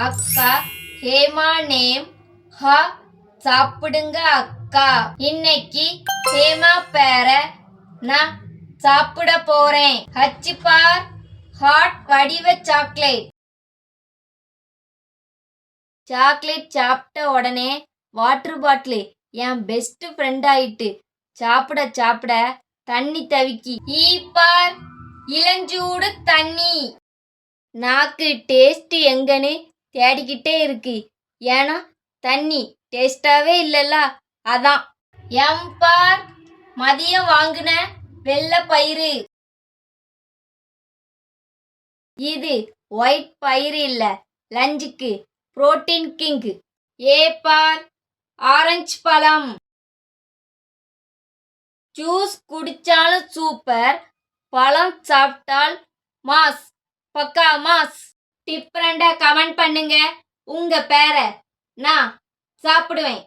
அக்கா ஹேமா நேம் ஹ சாப்பிடுங்க அக்கா. இன்னைக்கு ஹேமா பேர நான் சாப்பிட போறேன். ஹச் பார் ஹார்ட் வடிவ சாக்லேட். சாக்லேட் சாப்பிட்ட உடனே வாட்டர் பாட்டில் என் பெஸ்ட் ஃப்ரெண்ட் ஆயிட்டு சாப்பிட சாப்பிட தண்ணி தவிக்கி. ஈ பார் இளஞ்சூடு தண்ணி. நாக்கு டேஸ்ட் எங்கன்னு தேடிக்கிட்டே இருக்கு. ஏன்னா தண்ணி டேஸ்டாவே இல்லைல்ல, அதான். எம் பார் மதியம் வாங்கின வெள்ளை பயிறு. இது ஒயிட் பயிறு இல்ல, லஞ்சுக்கு புரோட்டீன் கிங். ஏ பார் ஆரஞ்சு பழம். ஜூஸ் குடிச்சாலும் சூப்பர், பழம் சாப்பிட்டால் மாஸ், பக்கா மாஸ். டிஃப்ரெண்டா கமெண்ட் பண்ணுங்க. உங்க பேரை நான் சாப்பிடுவேன்.